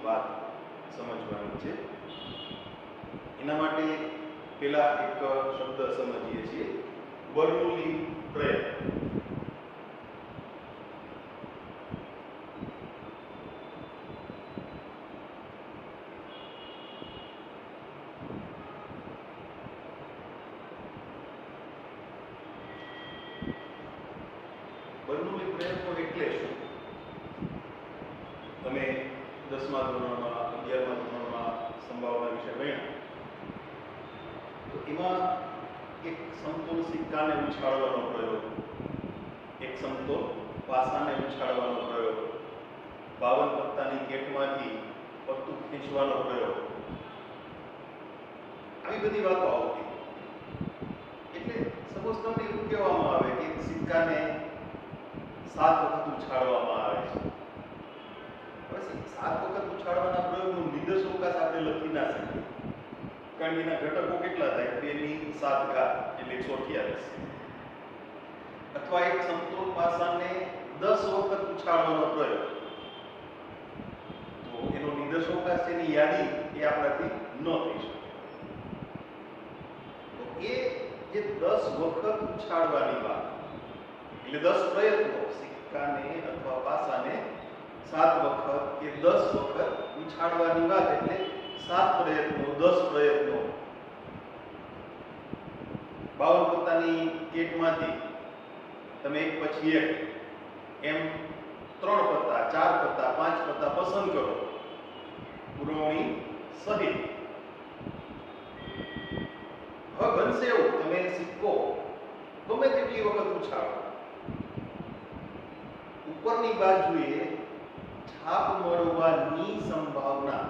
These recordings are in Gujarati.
વાત સમજવાની છે. એના માટે પેલા એક શબ્દ સમજીએ છીએ, બર્નૌલી પ્રયત્ન. બર્નૌલી પ્રયત્નો એટલે શું? તમે 10મા ધોરણમાં 11મા ધોરણમાં સંભાવના વિશે ભણ્યા, તો એમાં એક સમતોલ સિક્કાને ઉછાળવાનો પ્રયોગ, એક સમતોલ પાસાને ઉછાળવાનો પ્રયોગ, 52 પત્તાની કેટમાંથી પત્તું ખેંચવાનો પ્રયોગ, આવી બધી વાતો આવતી. એટલે સપોઝ તમને એવું કહેવામાં આવે કે સિક્કાને 7 વખત ઉછાળવામાં આવે છે. પછી 7 વખત ઉછાળવાના પ્રયોગનું નિદર્શોકાશ આપણે લખી ના શકીએ, કારણ કે એના ઘટકો કેટલા થાય? 2 ની 7 ઘાત એટલે 128. અથવા એક સમતોલ પાસાને 10 વખત ઉછાળવાનો પ્રયોગ, તો એનો નિદર્શોકાશ છે, એની યાદી એ આપણાથી ન થઈ શકે. તો એ જે 10 વખત ઉછાળવાની વાત, એટલે 10 પ્રયત્નો, સિક્કાને અથવા પાસાને 7 વખત કે 10 વખત ઉછાળવાની વાત, એટલે 7 પ્રયત્નો, 10 પ્રયત્નો. 52 પત્તાની કેટમાંથી તમે એક પછી એક એમ 3 પત્તા, 4 પત્તા, 5 પત્તા પસંદ કરો, પુરવણી સહિત. હવે બનશે એવું, તમે સિક્કો ગમે તેટલી વખત ઉછાળો, ઉપરની બાજુએ છાપ મળવાની સંભાવના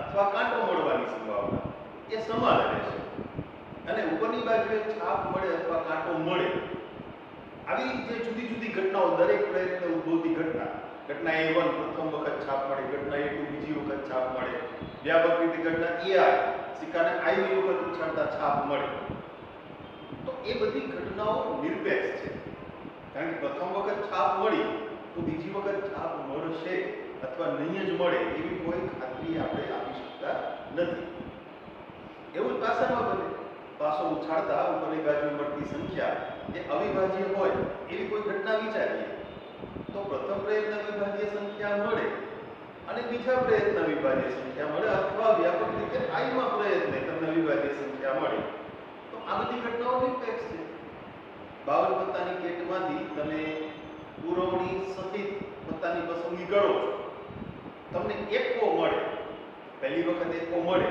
અથવા કાંટો મળવાની સંભાવના એ સમાન રહેશે. અને ઉપરની બાજુએ છાપ મળે અથવા કાંટો મળે, આવી જે જુદી જુદી ઘટનાઓ, દરેક પ્રયત્ન ઉદ્ભવતી ઘટના A1 પ્રથમ વખત છાપ મળે, ઘટના A2 બીજી વખત છાપ મળે, વ્યાપક રીતે ઘટના EI સિક્કાને I વખત ઉછાળતા છાપ મળે, તો એ બધી ઘટનાઓ નિરપેક્ષ છે. કારણ કે પ્રથમ વખત છાપ મળી તો બીજી વખત છાપ મળશે અથવા નહીં જ મળે એવી કોઈ ખાતરી આપણે આપી શકતા નથી. એવું જ પાસામાં બને. પાસો ઉછાળતા ઉપરની બાજુ મળતી સંખ્યા એ અવિભાજ્ય હોય એવી કોઈ ઘટના વિચારીએ, તો પ્રથમ પ્રયત્ન વિભાજ્ય સંખ્યા મળે અને બીજા પ્રયત્ન વિભાજ્ય સંખ્યા મળે, અથવા વ્યાપક રીતે આઈમાં પ્રયત્ન તમને વિભાજ્ય સંખ્યા મળે, તો આ બધી ઘટનાઓ નિરપેક્ષ છે. 52 પત્તાની કેટમાંથી તમે પુરવણી સહિત પત્તાની પસંદગી કરો છો, તમને એકો મળે, પહેલી વખત એકો મળે,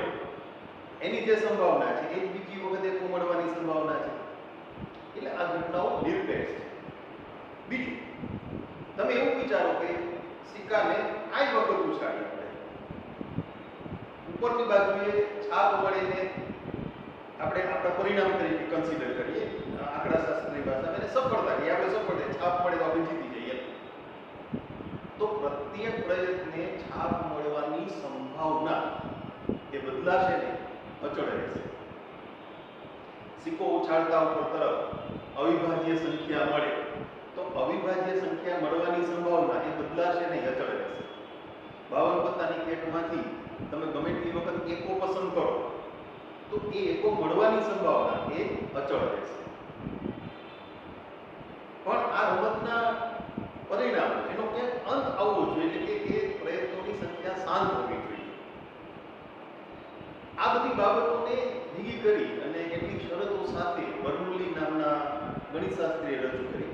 એની જે સંભાવના છે એ બીજી વખત એકો મળવાની સંભાવના છે. એટલે આ ઘટનાઓ નિરપેક્ષ છે. બીજું, તમે એવું વિચારો કે સિક્કાને આઈ વખત ઉછાળી પડે, ઉપરની બાજુએ છાપ મળીને આપણે આપણા પરિણામ તરીકે કન્સિડર કરીએ, આંકડાશાસ્ત્રની ભાષામાં એને સફળતા કહીએ. આપણે સફળ થાય, છાપ મળે તો આપણે જીતી જઈએ. તો પ્રત્યેક પ્રયત્ને છાપ મળવાની સંભાવના એ બદલાશે નહીં, અચળ રહેશે. સિક્કો ઉછાળતા ઉપર તરફ અવિભાજ્ય સંખ્યા મળે તો અવિભાજ્ય સંખ્યા મળવાની સંભાવના એ બદલાશે નહીં, અચળ રહેશે. 52 પત્તાની કેટમાંથી તમે ગમે તેટલી વખત એકો પસંદ કરો તો એ એકો મળવાની સંભાવના એ અચળ રહેશે. પણ આ રમતના પરિણામ એનો ક્યાંક અંત આવવો જોઈએ, એટલે કે એ પ્રયત્નોની સંખ્યા શાંત હોવી જોઈએ. આ બધી બાબતોને ભેગી કરી અને કેટલીક શરતો સાથે બર્નૌલી નામના ગણિતશાસ્ત્રીએ રજૂ કરી,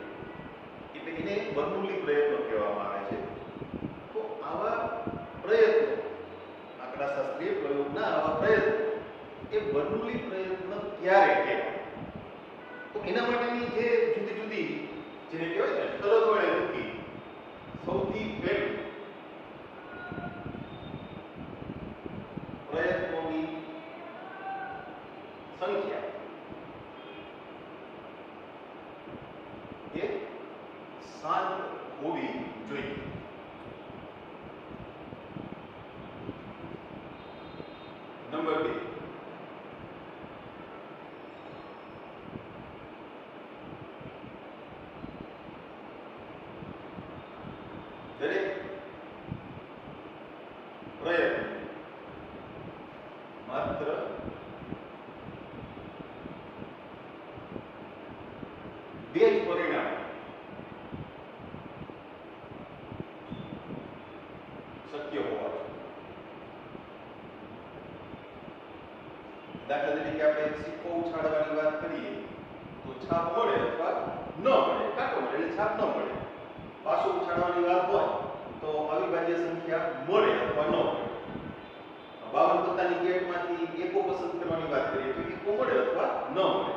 એટલે એને બર્નૌલી પ્રયત્નો કહેવામાં આવે છે. તો આવા પ્રયત્નો, આંકડાશાસ્ત્રીય પ્રયોગના આવા પ્રયત્નો એ બર્નૌલી પ્રયત્ન ક્યારે કહેવાય? તો એના માટેની જે જુદી જુદી જેને કહેવાય ને શરતો વડે મૂકી, સૌથી પહેલું પ્રયત્નોની સંખ્યા એ શાંત હોવી જોઈએ. નંબર 2, દરેક પ્રયત્ન જ પરિણામ શક્ય હોવા જોઈએ. દાખલા તરીકે આપણે સિક્કો ઉછાળવાની વાત કરીએ તો છાપ મળે અથવા ન મળે, કાંટો મળે એટલે છાપ ન મળે. પાછો ઉછાળવાની વાત હોય તો અવિભાજ્ય સંખ્યા મળે અથવા ન મળે. 52 પત્તાની ગેટમાંથી એકો પસંદ કરવાની વાત કરીએ તો એકો મળે અથવા ન મળે.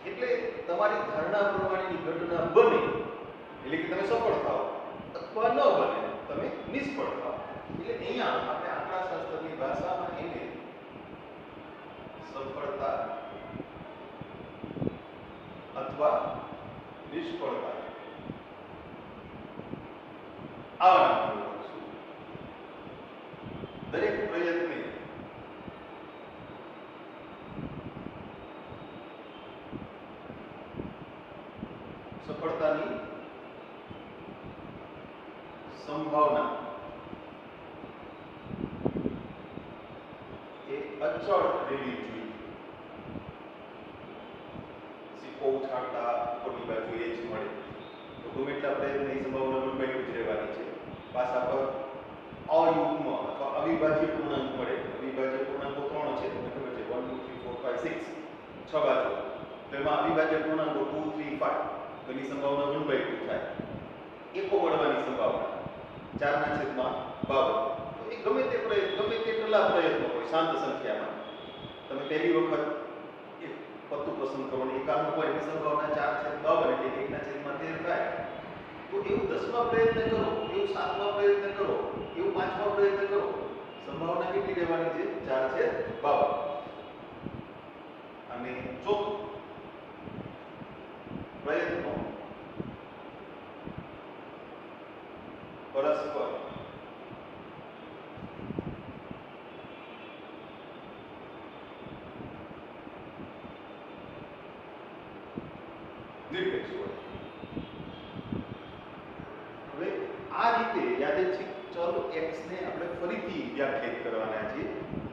એટલે તમારી ધારણા પ્રમાણેની ઘટના બને એટલે કે તમે સફળ થાઓ અથવા ન બને તમે નિષ્ફળ થાઓ. એટલે અહીંયા આપણે આંકડાશાસ્ત્રની ભાષામાં એને સફળતા અથવા નિષ્ફળતા આવા નામ લખશું. દરેક પ્રયત્ને સફળતાની સંભાવના એ અચળ રહેવી જોઈએ. સિક્કો ઉછાળતા ઉપરની બાજુ એ જ મળે તો ગમે એટલા પ્રયત્નની સંભાવના 1/2 જ રહેવાની છે. પાછા પર અયુગ્મ અથવા અવિભાજ્ય પૂર્ણાંક મળે. અવિભાજ્ય પૂર્ણાંકો 3 છે, તમને ખબર છે 1 2 3 4 5 6 6 બાજુ. તો એમાં અવિભાજ્ય પૂર્ણાંકો 2 3 5 તો એની સંભાવના 1/2 થાય. એકો મળવાની સંભાવના 4/52. તો એ ગમે તે કેટલા પ્રયત્નો હોય શાંત સંખ્યામાં તમે પહેલી વખત એક પત્તું પસંદ કરો ને એકાનું હોય એની સંભાવના 4/52 એટલે 1/13 થાય. તો એવું 10મા પ્રયત્ન કરો, એવું 7મા પ્રયત્ન કરો, એવું 5મા પ્રયત્ન કરો, સંભાવના કેટલી રહેવાની છે? 4/52. અને ચોથું પ્રયત્નો પરસ્પર નિરપેક્ષ હોય. હવે આ રીતે યાદચ્છિક ચલ x ને આપણે ફરીથી વ્યાખ્યાયિત કરવાના છે.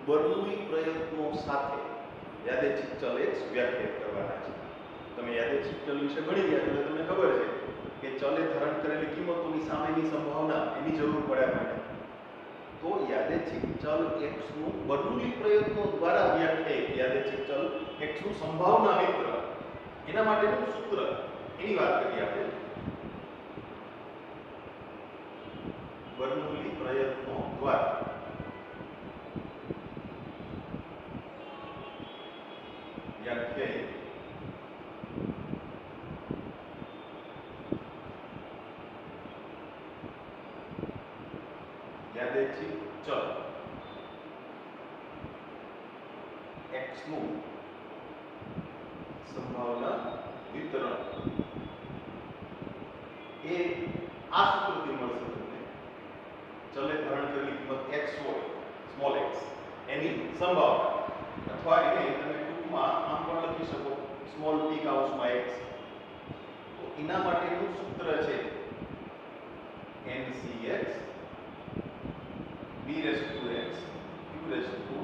બર્નોલી પ્રયત્નો સાથે યાદચ્છિક ચલ x વ્યાખ્યાયિત કરવાના છે. તમે યાદચ્છિક ચલ વિશે ભણી ગયા એટલે તમને ખબર છે કે ચલે ધારણ કરેલી કિંમતોની સામેની સંભાવના એની જરૂર પડે આપણને. તો યાદચ્છિક ચલ x નું બર્નોલી પ્રયત્નો દ્વારા વ્યાખ્યાયિત યાદચ્છિક ચલ x નું સંભાવના વિતરણ એના માટેનું સૂત્ર એની વાત કરીએ આપણે. બર્નોલી પ્રયત્નો દ્વારા વ્યાખ્યાયિત યાદચ્છિક ચલ x નું સંભાવના વિતરણ એ આ સૂત્રથી મળશે તમને. ચલે ધારણ કરેલી કિંમત x હોય સ્મોલ x એની સંભાવના અથવા એને તમે ટૂંકમાં આમ પણ લખી શકો સ્મોલ p કૌંસમાં x. તો એના માટેનું સૂત્ર છે NCx b raised to x q raised to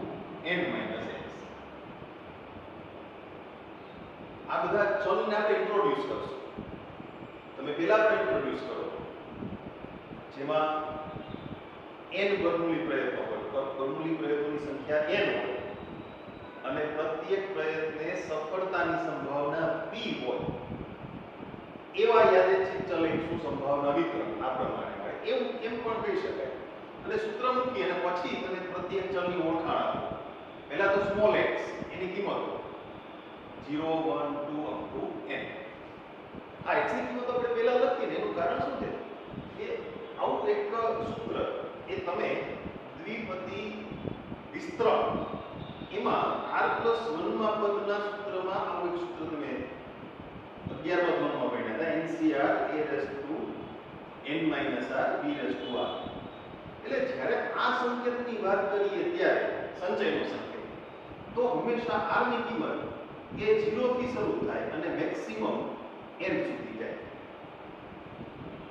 n minus x. આ બધા ચલને આપણે ઇન્ટ્રોડ્યુસ કરશું. તમે પહેલા પણ ઇન્ટ્રોડ્યુસ કરો જેમાં n બર્નોલી પ્રયત્નો હોય. બર્નોલી પ્રયત્નોની સંખ્યા n હોય અને પ્રત્યેક પ્રયત્ને સફળતાની સંભાવના p હોય. એવા યાદચ્છિક ચલ x નું સંભાવના વિતરણ આ પ્રમાણે મળે. એવું કેમ પણ કહી શકાય. અને સૂત્ર મૂકી અને પછી તમે પ્રત્યેક ચલની ઓળખાણ આપો. પહેલા તો સ્મોલ x એની કિંમતો 0 1 2 up to n. આ x ની કિંમત આપણે પહેલા લખીને એનું કારણ શું છે કે આવું એક સૂત્ર એ તમે દ્વિપદી વિસ્તરણ એમાં r+1 માં પદના સૂત્રમાં આવું એક સૂત્ર તમે 11મા ધોરણમાં ભણ્યા હતા. NCR a n-r b r. એટલે જ્યારે આ સંકેતની વાત કરીએ ત્યારે સંચયનો સંકેત તો હંમેશા r ની કિંમત એ 0 થી શરૂ થાય અને મેક્સિમમ n સુધી જાય.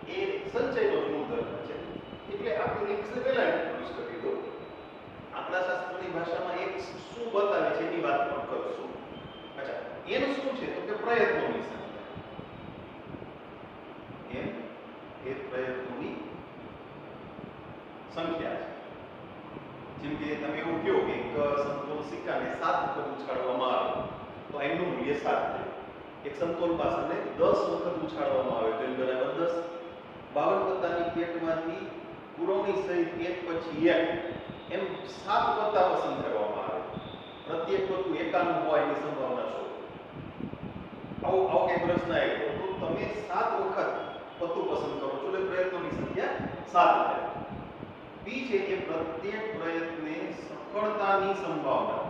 એ સંચયનો ગુણધર્મ છે. એટલે આપણે x ને પહેલા ઇન્ટ્રોડ્યુસ કરી દો. આંકડાશાસ્ત્રની ભાષામાં x શું બતાવે છે એની વાત પણ કરશું. અચ્છા n શું છે તો કે પ્રયત્નોની સંખ્યા. સમતોલ સિક્કાને 7 વખત ઉછાળવામાં આવે તો એનું મૂલ્ય 7 થાય. એક સમતોલ પાસાને 10 વખત ઉછાળવામાં આવે તો એનું બરાબર 10. 52 પત્તાની પેટમાંથી પુરવણી સહિત એક પછી એક એમ 7 પત્તા પસંદ કરવામાં આવે. પ્રત્યેક પત્તું 91 હોય એની સંભાવના છે. આવો કે પ્રશ્ન આવ્યો તો તમે 7 વખત પત્તું પસંદ કરો છો એટલે પ્રયત્નોની સંખ્યા 7 થાય. P છે એ પ્રત્યેક પ્રયત્ને સફળતાની સંભાવના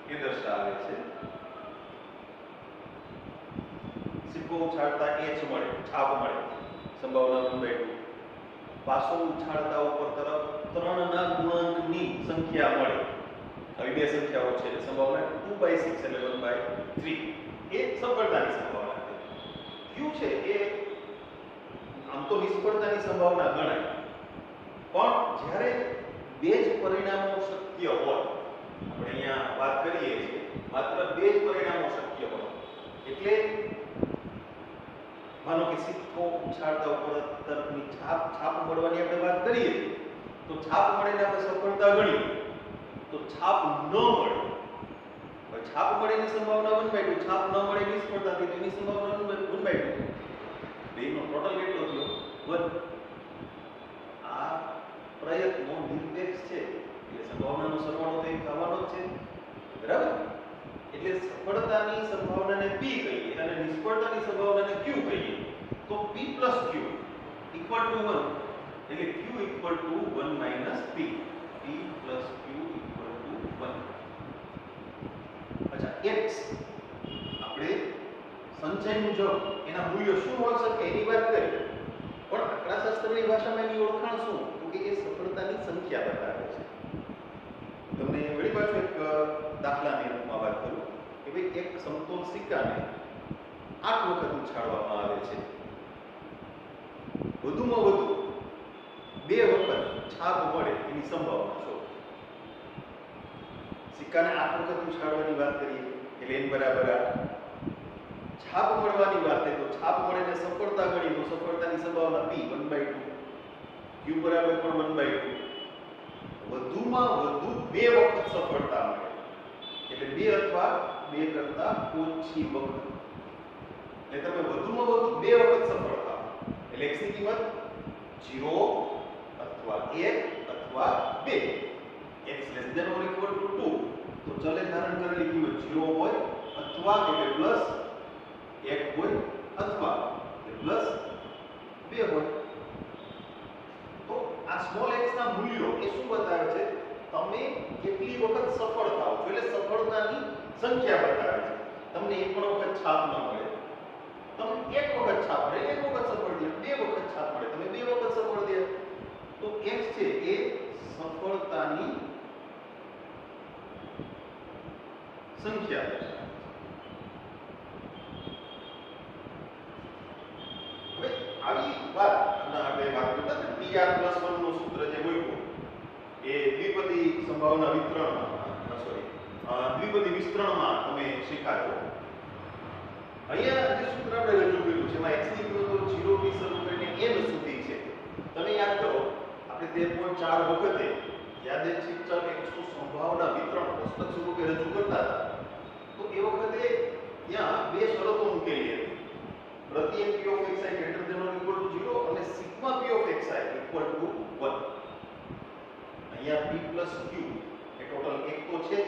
એ દર્શાવે છે. સિક્કો ઉછાળતા H મળે, છાપ મળે, સંભાવના 1/2. પાસો ઉછાળતા ઉપર તરફ 3 ના ગુણાંકની સંખ્યા મળે. આવી બે સંખ્યાઓ છે એટલે સંભાવના 2/6 એટલે 1/3 એ સફળતાની સંભાવના છે. Q છે એ આમ તો નિષ્ફળતાની સંભાવના ગણાય પણ જ્યારે બે જ પરિણામો શક્ય હોય, આપણે અહીંયા વાત કરીએ છીએ માત્ર બે જ પરિણામો શક્ય હોય એટલે માનો કે સિક્કો ઉછાળતા ઉપર તરફની છાપ મળવાની આપણે વાત કરીએ તો છાપ મળે ને આપણે સફળતા ગણીએ તો છાપ ન મળે, છાપ મળેની સંભાવના 1/2, છાપ ન મળે નિષ્ફળતા થઈ તો એની સંભાવના 1/2. બેનો ટોટલ કેટલો થયો 1. આ પ્રયત્નો નિરપેક્ષ છે એટલે સંભાવનાનો સરવાળો તો એક થવાનો જ છે, બરાબર? એટલે સફળતાની સંભાવનાને P કહીએ અને નિષ્ફળતાની સંભાવનાને Q કહીએ તો P + Q = 1 એટલે Q = 1 - P. P + Q = 1. અચ્છા, x આપણે સંચય મુજબ એના મૂલ્યો શું હોઈ શકે એની વાત કરી પણ આંકડાશાસ્ત્રની ભાષામાં એની ઓળખાણ શું તો કે એ સફળતાની સંખ્યા બતાવે છે. તમને વળી પાછું એક દાખલાની રૂપમાં વાત કરું કે ભાઈ એક સમતોલ સિક્કાને 8 વખત ઉછાળવામાં આવે છે. વધુમાં વધુ 2 વખત છાપ મળે એની સંભાવના છે. સિક્કાને 8 વખત ઉછાળવાની વાત કરીએ એટલે n બરાબર 8. છાપ મળવાની વાત થાય તો છાપ મળે ને સફળતા ગણી તો સફળતાની સંભાવના P 1/2. Q બરાબર પણ 1/2. વધુમાં વધુ 2 વખત સફળતા મળે એટલે 2 અથવા 2 કરતા ઓછી વખત એટલે તમે વધુમાં વધુ 2 વખત સફળતા એટલે x ની કિંમત 0 અથવા 1 અથવા 2. x <= 2 તો ચલે ધારણ કરેલી કિંમત 0 હોય અથવા એટલે પ્લસ 1 હોય અથવા પ્લસ 2 હોય. તો આ સ્મોલ x ના મૂલ્યો એ શું બતાવે છે તમે કેટલી વખત સફળ થાઓ છો એટલે સફળતાની સંખ્યા બતાવે છે. તમને એક પણ વખત છાપ ન મળે, તમને એક વખત છાપ મળે, એક વખત સફળ થયા, બે વખત છાપ મળે, તમે બે વખત સફળ થયા તો x છે એ સફળતાની સંખ્યા છે. હવે આવી વાત આપણે વાત કરતા હતા PR + 1 નું સૂત્ર જે મૂક્યું એ દ્વિપદી સંભાવના દ્વિપદી વિસ્તરણમાં તમે શીખાજો. અહીંયા જે સૂત્ર આપણે રજૂ કર્યું છે એમાં x ની કિંમતો 0 થી શરૂ કરીને n સુધી છે. તમે યાદ કરો આપણે 13.4 વખતે યાદચ્છિક ચલ x નું સંભાવના વિતરણ કોષ્ટક સ્વરૂપે રજૂ કરતા હતા તો એ વખતે ત્યાં બે શરતો મૂકેલી હતી. પ્રત્યેક p of xi > 0 અને સિગ્મા p of xi = 1. અહીંયા p + q એ ટોટલ 1 તો છે જ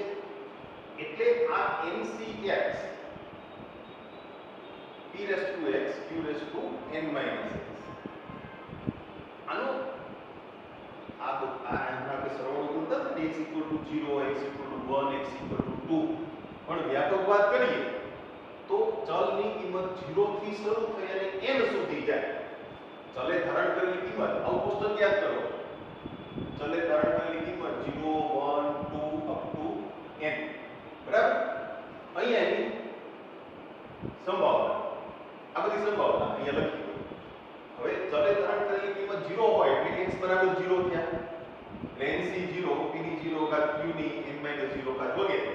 એટલે આ MCX p⁻x qn - x આનો આપણે સરવાળો કરતા હતા x = 0 x = 1 x = 2 પણ વ્યાપક વાત કરીએ તો ચલની કિંમત 0 થી શરૂ થઈ અને n સુધી જાય. ચલે ધારણ કરેલી કિંમત આવું કોષ્ટક યાદ કરો. ચલે ધારણ કરેલી કિંમત 0 1 2 up to n, બરાબર? અહીંયા એની સંભાવના આ બધી સંભાવના અહીંયા લખી દો. હવે ચલે ધારણ કરેલી કિંમત 0 હોય એટલે x બરાબર 0 થયા એટલે nc 0 p ની 0 ઘાત q ની n - 0 ઘાત વગેરે.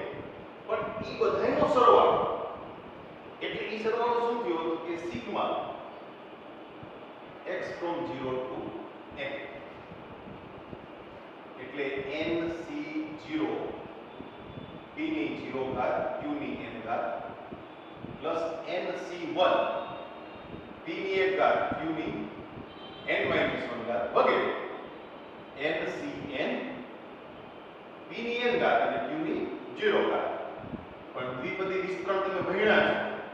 પણ ઈ બધાયનો સરવાળો એટલે ઈ સરવાળો શું થયો કે sigma x from 0 to n એટલે nc0 p ની 0 ઘાત q ની n ઘાત પ્લસ nc1 p ની 1 ઘાત q ની n - 1 ઘાત વગેરે ncn p ની n ઘાત અને q ની 0 ઘાત. પણ દ્વિપદી વિસ્તરણ તમે ભણ્યા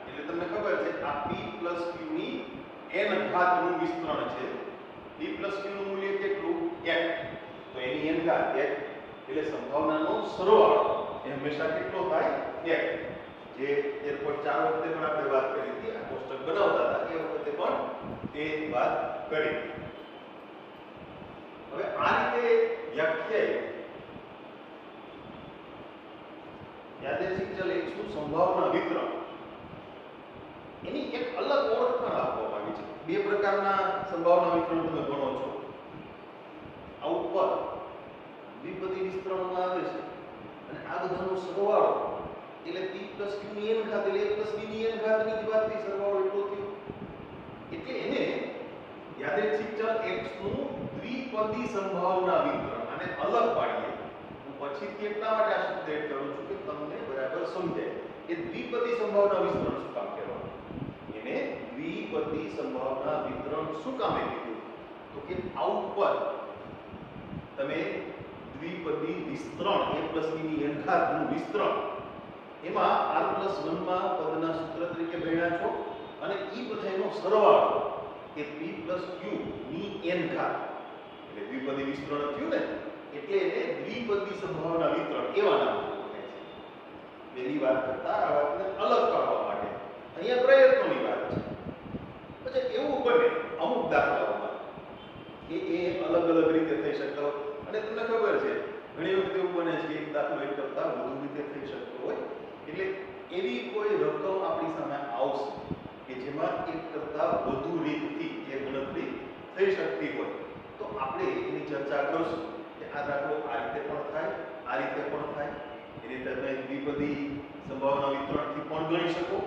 છો એટલે તમને ખબર છે આ p q ની n ઘાત નું વિસ્તરણ છે. p q નું મૂલ્ય કેટલું 1 તો એની n ઘાત 1 એટલે સંભાવનાનો સરવાળો એ હંમેશા કેટલો થાય 1. જે એરપોર્ટ 4 વખતે પણ આપણે વાત કરી હતી આ કોષ્ટક બનાવતા હતા એ વખતે પણ તે વાત કરી. હવે આ રીતે વ્યાખ્યાયિત યાદચ્છિક ચલ x નું સંભાવના વિતરણ એની એક અલગ ઓળખ પણ આપવામાં આવી છે. બે પ્રકારના સંભાવના વિતરણ તમે ભણો છો. આ ઉપર દ્વિપદી વિસ્તરણમાં આવે છે અને આ બધાનો સરવાળો એટલે p q ની n ઘાત એટલે a b ની n ઘાત ની જ વાતથી સરવાળો એટલો થયો. એટલે એને યાદચ્છિક ચલ x નું દ્વિપદી સંભાવના વિતરણ અને અલગ પાડીએ. હું પછીથી એટલા માટે આ શબ્દ એડ કરું છું કે તમને બરાબર સમજાય કે દ્વિપદી સંભાવના વિતરણ શું કામ કહેવાય. એને દ્વિપદી સંભાવના વિતરણ શું કામ કીધું તો કે આ ઉપર તમે દ્વિપદી વિસ્તરણ a b ની n ઘાત નું વિસ્તરણ એમાં r+1 માં પદના સૂત્ર તરીકે ભણ્યા છો અને ઈ બધાનો સરવાળો એ p q ની n ઘાત એટલે દ્વિપદી વિસ્તરણ થયું ને એટલે એને દ્વિપદી સંભાવના વિતરણ એવા નામ ઓળખાય છે. પહેલી વાત કરતા આ વાતને અલગ પાડવા માટે અહીંયા પ્રયત્નોની વાત છે. પછી એવું બને અમુક દાખલાઓમાં કે એ અલગ અલગ રીતે થઈ શકતા હોય અને તમને ખબર છે ઘણી વખત એવું બને છે કે એક દાખલો એક કરતા વધુ રીતે થઈ શકતો હોય એટલે એવી કોઈ રકમ આપણી સામે આવશે કે જેમાં એક કરતા વધુ રીતથી એ ગણતરી થઈ શકતી હોય તો આપણે એની ચર્ચા કરશું કે આ દાખલો આ રીતે પણ થાય આ રીતે પણ થાય. એ રીતે તમે દ્વિપદી સંભાવના વિતરણથી પણ ગણી શકો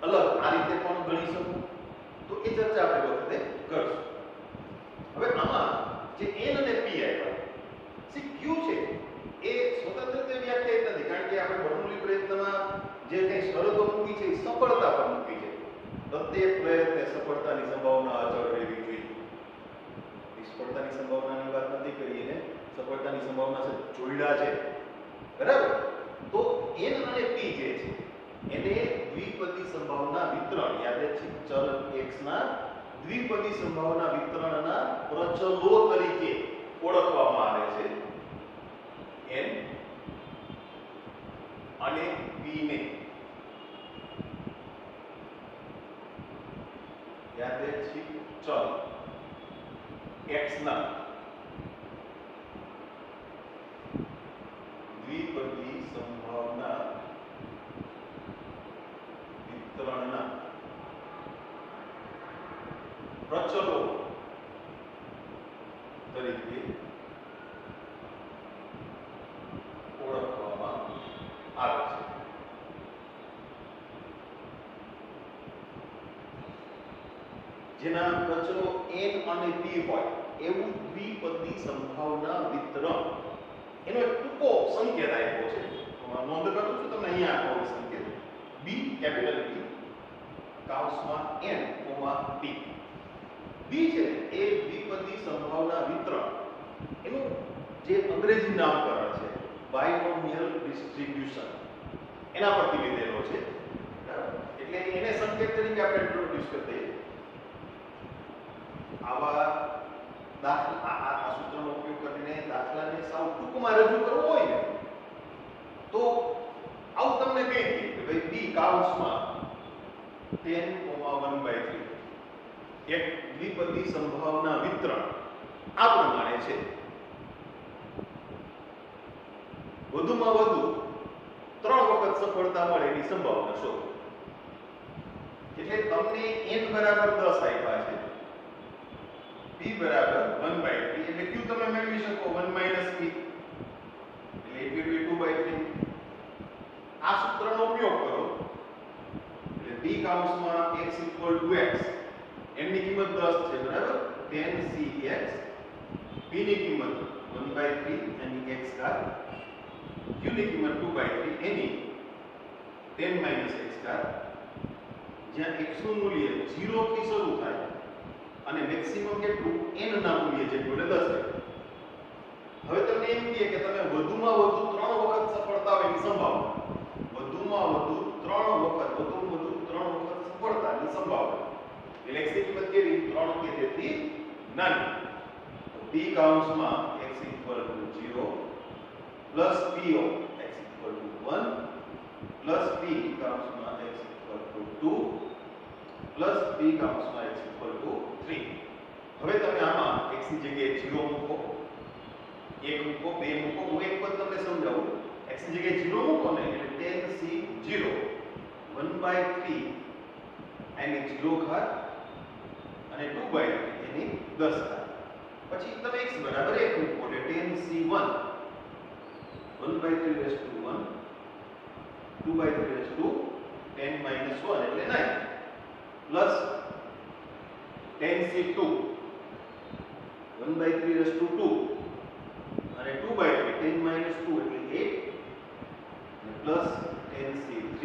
અલગ આ રીતે પણ ગણી શકો તો એ ચર્ચા આપણે વખતે કરશું. હવે આમાં જે n અને p આવ્યા સી q છે એ સ્વતંત્ર રીતે વ્યાખ્યાયિત નથી કારણ કે આપણે બર્નોલી પ્રયત્નમાં જે કંઈ શરતો મૂકી છે એ સફળતા પર મૂકી છે. પ્રત્યેક પ્રયત્ને સફળતાની સંભાવના અચળ રહેવી જોઈએ. નિષ્ફળતાની સંભાવનાની વાત નથી કરી એને સફળતાની સંભાવના છે જોડ્યા છે બરાબર. તો n અને p જે છે એને દ્વિપદી સંભાવના વિતરણ યાદચ્છિક ચલ x ના દ્વિપદી સંભાવના વિતરણના પ્રચલો તરીકે ઓળખવામાં આવે છે. n અને p ને યાદચ્છિક ચલ x ના દ્વિપદી સંભાવના વિતરણના પ્રચલો તરીકે ઓળખવામાં આવે છે. જેના પ્રચલો n અને p હોય એવું દ્વિપદી સંભાવના વિતરણ એનો એક ટૂંકો સંકેત આપ્યો છે. નોંધ કરું છું તમને અહીંયા આપ્યો સંકેત b કેપિટલ B કૌંસમાં n p. b છે એ દ્વિપદી સંભાવના વિતરણ એનું જે અંગ્રેજી નામકરણ છે બાયનોમિયલ ડિસ્ટ્રીબ્યુશન એના પરથી લીધેલો છે. એટલે એને સંકેત તરીકે આપણે ઇન્ટ્રોડ્યુસ કરી દઈએ. આવા દાખલા આ સૂત્રનો ઉપયોગ કરીને દાખલાને સાવ ટૂંકમાં રજૂ કરવો હોય ને તો આવું તમને કહી દઈએ કે ભાઈ b કૌંસમાં 10,1/3 એક દ્વિપદી સંભાવના વિતરણ આ પ્રમાણે છે. વધુમાં વધુ 3 વખત સફળતા મળે એની સંભાવના શોધો. એટલે તમને n બરાબર 10 આપ્યા છે p બરાબર 1/3 એટલે q તમે મેળવી શકો 1 - p એટલે it will be 2/3. આ સૂત્રનો ઉપયોગ કરો એટલે b કૌંસમાં x = x n ની કિંમત 10 છે બરાબર 10cx p ની કિંમત 1/3 એની x ઘાત q ની કિંમત 2/3 એની 10 - x ઘાત, જ્યાં x નું મૂલ્ય 0 થી શરૂ થાય અને મેક્સિમમ કેટલું n ના મૂલ્ય જેટલું એટલે 10 છે. હવે તમને એમ કહે કે તમે વધુમાં વધુ 3 વખત સફળતા હોવાની સંભાવના, વધુમાં વધુ 3 વખત સફળતાની સંભાવના, એટલે x ની કિંમત કેવી 3 કે તેથી નાની. તો p કૌંસમાં x = 0 plus p of x = 1 plus p કૌંસમાં x = 2 પ્લસ p કૌંસમાં x = 3. હવે તમે આમાં x ની જગ્યાએ 0 મૂકો, 1 મૂકો, 2 મૂકો. હું એક પદ તમને સમજાવું. x ની જગ્યાએ 0 મૂકો ને એટલે 10c0 1/3 એની 0 ઘાત અને 2/3 એની 10 ઘાત. પછી તમે x બરાબર 1 મૂકો એટલે 10c1 1/3 raised to 1 2/3 raised to 10 - 1 એટલે 9 પ્લસ 10c2 1/3 raised to 2 અને 2/3 10 - 2 એટલે 8 અને plus 10c3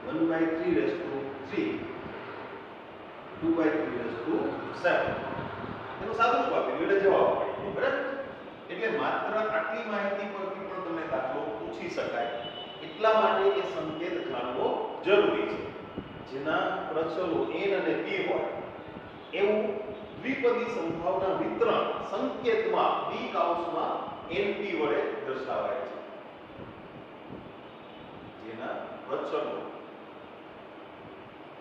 1/3 raised to 3 2/3 raised to 7. એનું સાદું રૂપ આપ્યું એટલે જવાબ મળી ગયો. બરાબર? એટલે માત્ર આટલી માહિતી પરથી પણ તમને દાખલો પૂછી શકાય. એટલા માટે એ સંકેત જાણવો જરૂરી છે. જેના પ્રચલો n અને p હોય એવું દ્વિપદી સંભાવના વિતરણ સંકેતમાં p કૌંસમાં np વડે દર્શાવાય છે. જેના પ્રચલો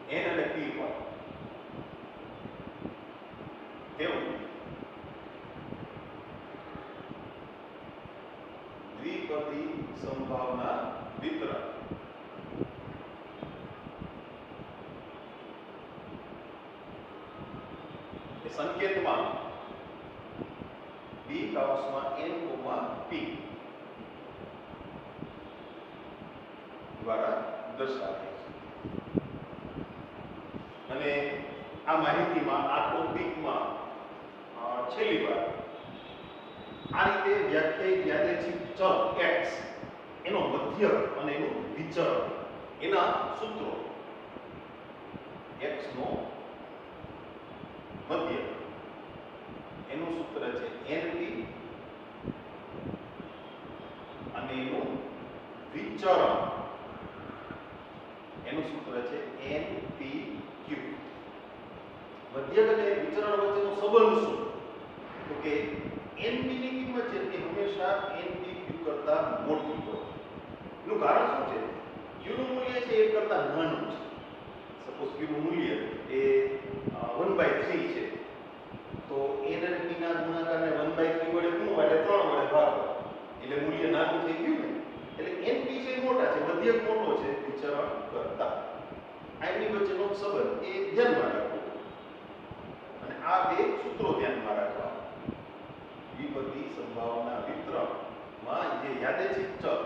n અને p હોય તેવું દ્વિપદી સંભાવના વિતરણ સંકેતમાં p કૌંસમાં n, p દ્વારા દર્શાવાય છે. અને આ માહિતીમાં આ ટોપિકમાં છેલ્લી વાર આ રીતે વ્યાખ્યાયિત યાદચ્છિક ચલ x એનો મધ્યક અને એનું વિચરણ એના સૂત્રો x નો મધ્યક એનું સૂત્ર છે np અને એનું વિચરણ એનું સૂત્ર છે npq. મધ્યક અને વિચરણ વચ્ચેનો સંબંધ શું? તો કે np ની કિંમત છે તે હંમેશા npq કરતા મોટી હોય. એનું કારણ શું છે? q નું મૂલ્ય છે 1 કરતા નાનું છે. સપોઝ q નું મૂલ્ય એ 1/3 છે તો n અને p ના ગુણાકારને 1/3 વડે ગુણો એટલે 3 વડે ભાગો એટલે મૂલ્ય નાનું થઈ ગયું ને. એટલે np છે મોટા છે, મધ્યક મોટો છે વિચરણ કરતા. આની વચ્ચેનો સંબંધ એ ધ્યાનમાં રાખો અને આ બે સૂત્રો ધ્યાનમાં રાખવા. દ્વિપદી સંભાવના વિતરણમાં જે યાદચ્છિક ચલ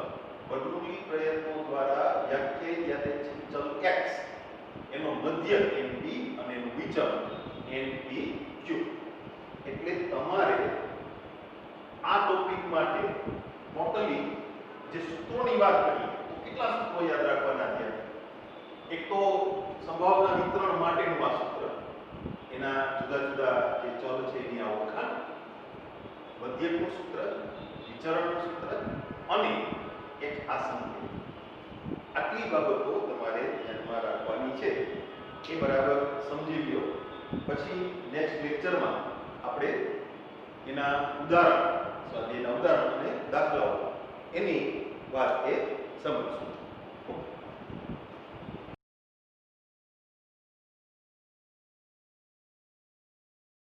વર્ગમૂળી પ્રયત્નો દ્વારા વ્યાખ્યાયિત યાદચ્છિક ચલ x એનો મધ્યક np અને એનું વિચરણ npq. એટલે તમારે આ ટોપિક માટે ટોટલી જે સૂત્રોની વાત કરી તો કેટલા સૂત્રો યાદ રાખવાના છે? એક તો સંભાવના વિતરણ માટેનું આ સૂત્ર, એના જુદા જુદા જે ચલ છે એની આ ઓળખાણ, મધ્યકનું સૂત્ર, વિચરણનું સૂત્ર અને એક આ સંકેત. આટલી બાબતો તમારે ધ્યાનમાં રાખવાની છે. એ બરાબર સમજી લ્યો. પછી નેક્સ્ટ લેક્ચરમાં આપણે એના ઉદાહરણ અને દાખલાઓ એની વાત એ સમજીશું.